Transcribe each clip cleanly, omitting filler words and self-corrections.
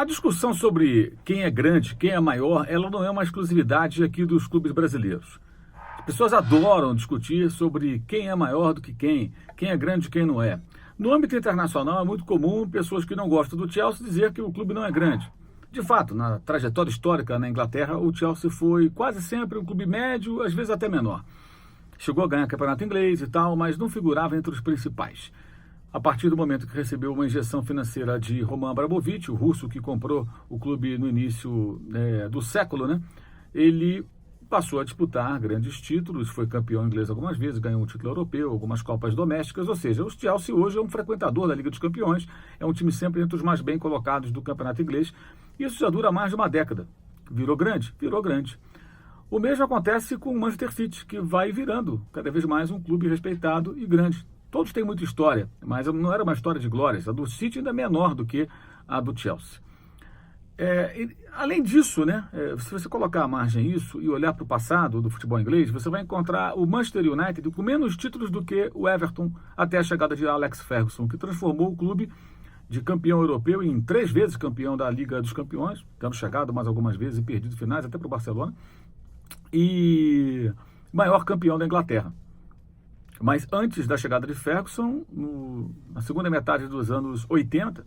A discussão sobre quem é grande, quem é maior, ela não é uma exclusividade aqui dos clubes brasileiros. As pessoas adoram discutir sobre quem é maior do que quem é grande e quem não é. No âmbito internacional é muito comum pessoas que não gostam do Chelsea dizer que o clube não é grande. De fato, na trajetória histórica na Inglaterra, o Chelsea foi quase sempre um clube médio, às vezes até menor. Chegou a ganhar campeonato inglês e tal, mas não figurava entre os principais. A partir do momento que recebeu uma injeção financeira de Roman Abramovich, o russo que comprou o clube no início do século, né? Ele passou a disputar grandes títulos, foi campeão inglês algumas vezes, ganhou um título europeu, algumas copas domésticas, ou seja, o Chelsea hoje é um frequentador da Liga dos Campeões, é um time sempre entre os mais bem colocados do campeonato inglês. Isso já dura mais de uma década. Virou grande? Virou grande. O mesmo acontece com o Manchester City, que vai virando cada vez mais um clube respeitado e grande. Todos têm muita história, mas não era uma história de glórias. A do City ainda é menor do que a do Chelsea. Além disso, né, se você colocar à margem isso e olhar para o passado do futebol inglês, você vai encontrar o Manchester United com menos títulos do que o Everton até a chegada de Alex Ferguson, que transformou o clube de campeão europeu em 3 vezes campeão da Liga dos Campeões, tendo chegado mais algumas vezes e perdido finais até para o Barcelona, e maior campeão da Inglaterra. Mas antes da chegada de Ferguson, na segunda metade dos anos 80,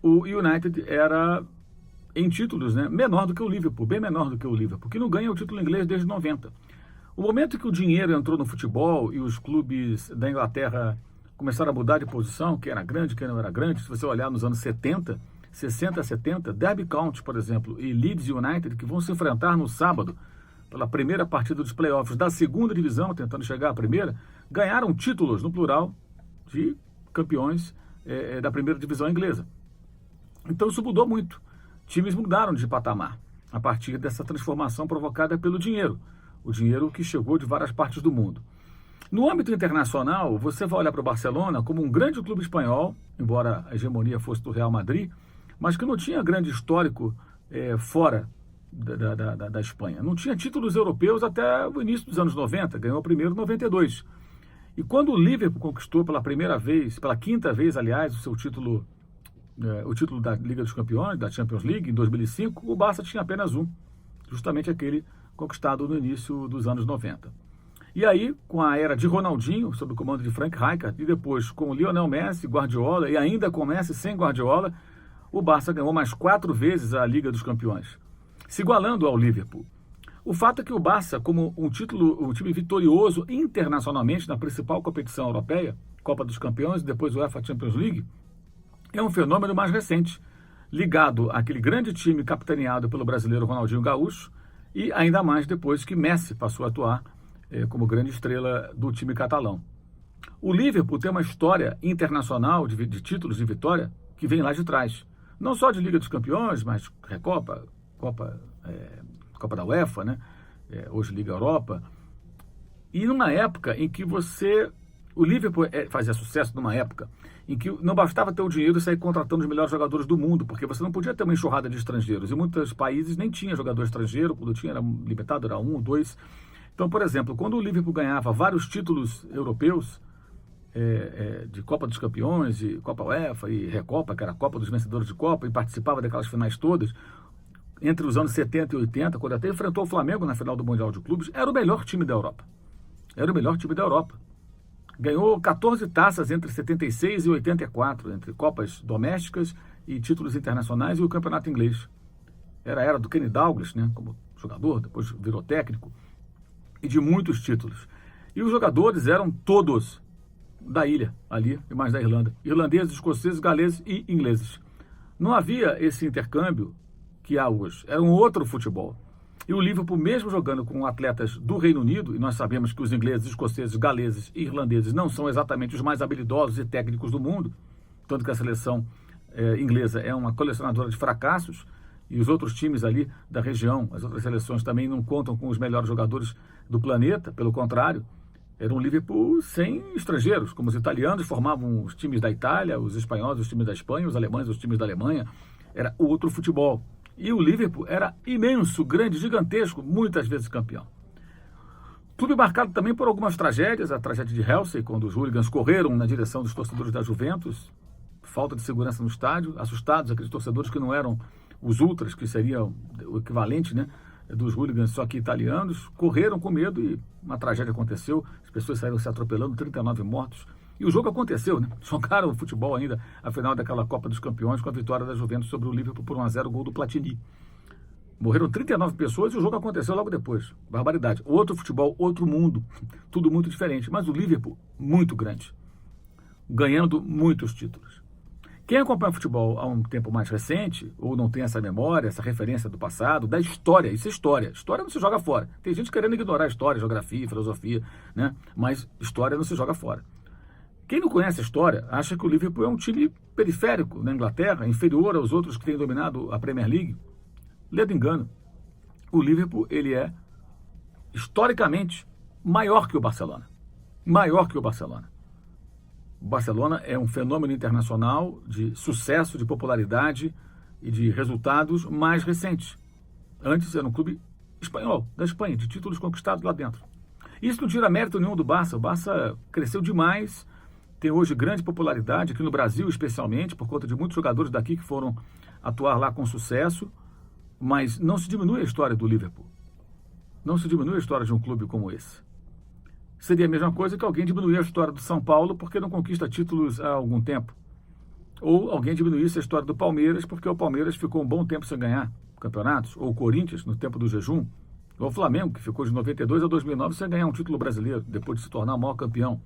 o United era, em títulos, né, menor do que o Liverpool, bem menor do que o Liverpool, que não ganha o título inglês desde 90. O momento que o dinheiro entrou no futebol e os clubes da Inglaterra começaram a mudar de posição, quem era grande, quem não era grande, se você olhar nos anos 70, 60, 70, Derby County, por exemplo, e Leeds United, que vão se enfrentar no sábado, pela primeira partida dos playoffs da segunda divisão, tentando chegar à primeira, ganharam títulos, no plural, de campeões da primeira divisão inglesa. Então isso mudou muito. Times mudaram de patamar a partir dessa transformação provocada pelo dinheiro. O dinheiro que chegou de várias partes do mundo. No âmbito internacional, você vai olhar para o Barcelona como um grande clube espanhol, embora a hegemonia fosse do Real Madrid, mas que não tinha grande histórico fora da Espanha. Não tinha títulos europeus até o início dos anos 90, ganhou o primeiro em 92. E quando o Liverpool conquistou pela primeira vez, pela quinta vez, aliás, o seu título, o título da Liga dos Campeões, da Champions League, em 2005, o Barça tinha apenas um, justamente aquele conquistado no início dos anos 90. E aí, com a era de Ronaldinho, sob o comando de Frank Rijkaard, e depois com Lionel Messi, Guardiola, e ainda com Messi sem Guardiola, o Barça ganhou mais 4 vezes a Liga dos Campeões, se igualando ao Liverpool. O fato é que o Barça, como um time vitorioso internacionalmente na principal competição europeia, Copa dos Campeões e depois o UEFA Champions League, é um fenômeno mais recente, ligado àquele grande time capitaneado pelo brasileiro Ronaldinho Gaúcho, e ainda mais depois que Messi passou a atuar como grande estrela do time catalão. O Liverpool tem uma história internacional de títulos de vitória que vem lá de trás. Não só de Liga dos Campeões, mas Recopa, Copa da UEFA, né? Hoje Liga Europa. E numa época em que o Liverpool fazia sucesso numa época em que não bastava ter o dinheiro e sair contratando os melhores jogadores do mundo, porque você não podia ter uma enxurrada de estrangeiros. E muitos países nem tinha jogador estrangeiro, quando tinha era limitado, era 1 ou 2. Então, por exemplo, quando o Liverpool ganhava vários títulos europeus, de Copa dos Campeões, de Copa UEFA e Recopa, que era a Copa dos Vencedores de Copa, e participava daquelas finais todas, entre os anos 70 e 80, quando até enfrentou o Flamengo na final do Mundial de Clubes, era o melhor time da Europa. Era o melhor time da Europa. Ganhou 14 taças entre 76 e 84, entre Copas domésticas e títulos internacionais e o Campeonato Inglês. Era a era do Kenny Dalglish, né, como jogador, depois virou técnico, e de muitos títulos. E os jogadores eram todos da ilha, ali, e mais da Irlanda. Irlandeses, escoceses, galeses e ingleses. Não havia esse intercâmbio que há hoje. Era um outro futebol. E o Liverpool, mesmo jogando com atletas do Reino Unido, e nós sabemos que os ingleses, escoceses, galeses e irlandeses não são exatamente os mais habilidosos e técnicos do mundo, tanto que a seleção inglesa é uma colecionadora de fracassos, e os outros times ali da região, as outras seleções também não contam com os melhores jogadores do planeta, pelo contrário, era um Liverpool sem estrangeiros, como os italianos formavam os times da Itália, os espanhóis, os times da Espanha, os alemães, os times da Alemanha, era outro futebol. E o Liverpool era imenso, grande, gigantesco, muitas vezes campeão. Clube marcado também por algumas tragédias, a tragédia de Chelsea, quando os hooligans correram na direção dos torcedores da Juventus, falta de segurança no estádio, assustados, aqueles torcedores que não eram os ultras, que seriam o equivalente, né, dos hooligans, só que italianos, correram com medo e uma tragédia aconteceu, as pessoas saíram se atropelando, 39 mortos, e o jogo aconteceu, né? Jogaram o futebol ainda, a final daquela Copa dos Campeões, com a vitória da Juventus sobre o Liverpool por 1-0, gol do Platini. Morreram 39 pessoas e o jogo aconteceu logo depois. Barbaridade. Outro futebol, outro mundo, tudo muito diferente, mas o Liverpool, muito grande, ganhando muitos títulos. Quem acompanha futebol há um tempo mais recente, ou não tem essa memória, essa referência do passado, da história, isso é história. História não se joga fora. Tem gente querendo ignorar a história, geografia, filosofia, né? Mas história não se joga fora. Quem não conhece a história acha que o Liverpool é um time periférico na Inglaterra, inferior aos outros que têm dominado a Premier League. Ledo engano. O Liverpool, ele é, historicamente, maior que o Barcelona. Maior que o Barcelona. O Barcelona é um fenômeno internacional de sucesso, de popularidade e de resultados mais recentes. Antes era um clube espanhol, da Espanha, de títulos conquistados lá dentro. Isso não tira mérito nenhum do Barça. O Barça cresceu demais, tem hoje grande popularidade, aqui no Brasil especialmente, por conta de muitos jogadores daqui que foram atuar lá com sucesso, mas não se diminui a história do Liverpool. Não se diminui a história de um clube como esse. Seria a mesma coisa que alguém diminuir a história do São Paulo porque não conquista títulos há algum tempo. Ou alguém diminuísse a história do Palmeiras porque o Palmeiras ficou um bom tempo sem ganhar campeonatos. Ou o Corinthians, no tempo do jejum. Ou o Flamengo, que ficou de 92 a 2009 sem ganhar um título brasileiro, depois de se tornar o maior campeão.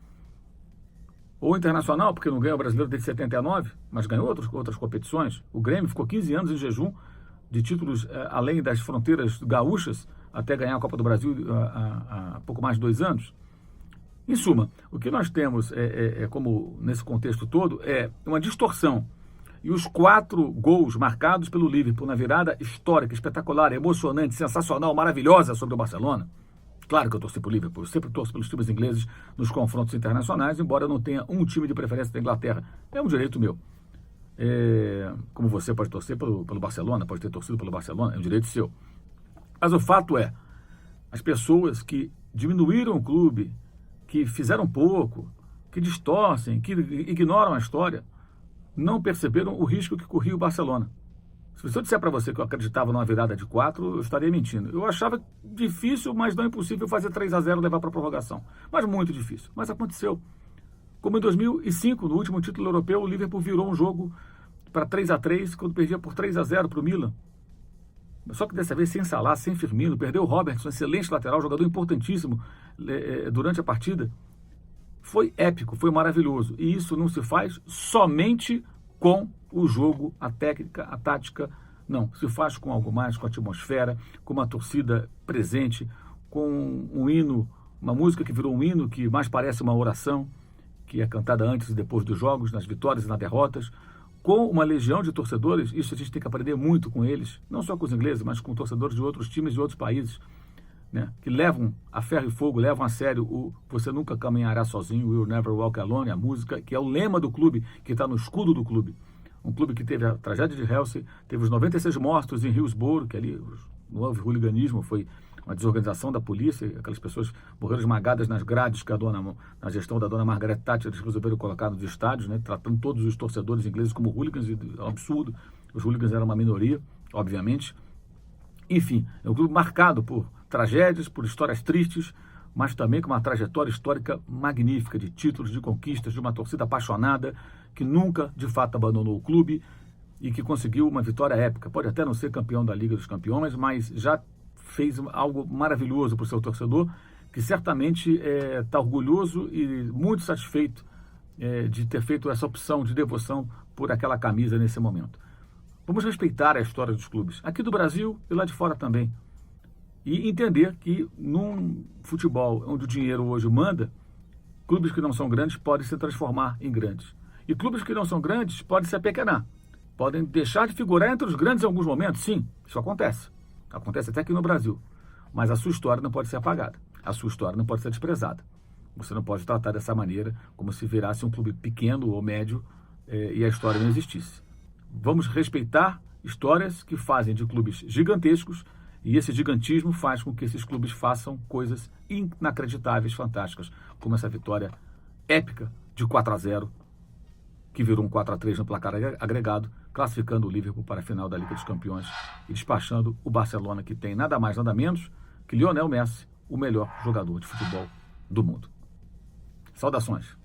Ou o Internacional, porque não ganha o brasileiro desde 79, mas ganhou outras competições. O Grêmio ficou 15 anos em jejum de títulos além das fronteiras gaúchas, até ganhar a Copa do Brasil há pouco mais de 2 anos. Em suma, o que nós temos, como nesse contexto todo, é uma distorção. E os 4 gols marcados pelo Liverpool na virada histórica, espetacular, emocionante, sensacional, maravilhosa sobre o Barcelona. Claro que eu torci para o Liverpool, eu sempre torço pelos times ingleses nos confrontos internacionais, embora eu não tenha um time de preferência da Inglaterra. É um direito meu. Como você pode torcer pelo Barcelona, pode ter torcido pelo Barcelona, é um direito seu. Mas o fato é, as pessoas que diminuíram o clube, que fizeram pouco, que distorcem, que ignoram a história, não perceberam o risco que corria o Barcelona. Se eu disser para você que eu acreditava numa virada de 4, eu estaria mentindo. Eu achava difícil, mas não impossível fazer 3-0 e levar para a prorrogação. Mas muito difícil. Mas aconteceu. Como em 2005, no último título europeu, o Liverpool virou um jogo para 3-3, quando perdia por 3-0 para o Milan. Só que dessa vez sem Salah, sem Firmino, perdeu o Robertson, excelente lateral, jogador importantíssimo durante a partida. Foi épico, foi maravilhoso. E isso não se faz somente com o jogo, a técnica, a tática. Não, se faz com algo mais, com a atmosfera, com uma torcida presente, com um hino, uma música que virou um hino que mais parece uma oração, que é cantada antes e depois dos jogos, nas vitórias e nas derrotas, com uma legião de torcedores. Isso a gente tem que aprender muito com eles, não só com os ingleses, mas com torcedores de outros times de outros países, né, que levam a ferro e fogo, levam a sério o "Você nunca caminhará sozinho", "You'll never walk alone", a música, que é o lema do clube, que está no escudo do clube. Um clube que teve a tragédia de Chelsea, teve os 96 mortos em Hillsborough, que ali não houve hooliganismo, foi uma desorganização da polícia, aquelas pessoas morreram esmagadas nas grades que na gestão da dona Margaret Thatcher eles resolveram colocar nos estádios, né, tratando todos os torcedores ingleses como hooligans, é um absurdo. Os hooligans eram uma minoria, obviamente. Enfim, é um clube marcado por tragédias, por histórias tristes, mas também com uma trajetória histórica magnífica, de títulos, de conquistas, de uma torcida apaixonada, que nunca, de fato, abandonou o clube e que conseguiu uma vitória épica. Pode até não ser campeão da Liga dos Campeões, mas já fez algo maravilhoso para o seu torcedor, que certamente está orgulhoso e muito satisfeito de ter feito essa opção de devoção por aquela camisa nesse momento. Vamos respeitar a história dos clubes, aqui do Brasil e lá de fora também. E entender que num futebol onde o dinheiro hoje manda, clubes que não são grandes podem se transformar em grandes. E clubes que não são grandes podem se apequenar. Podem deixar de figurar entre os grandes em alguns momentos. Sim, isso acontece. Acontece até aqui no Brasil. Mas a sua história não pode ser apagada. A sua história não pode ser desprezada. Você não pode tratar dessa maneira como se virasse um clube pequeno ou médio e a história não existisse. Vamos respeitar histórias que fazem de clubes gigantescos, e esse gigantismo faz com que esses clubes façam coisas inacreditáveis, fantásticas, como essa vitória épica de 4-0 que virou um 4-3 no placar agregado, classificando o Liverpool para a final da Liga dos Campeões e despachando o Barcelona, que tem nada mais, nada menos que Lionel Messi, o melhor jogador de futebol do mundo. Saudações!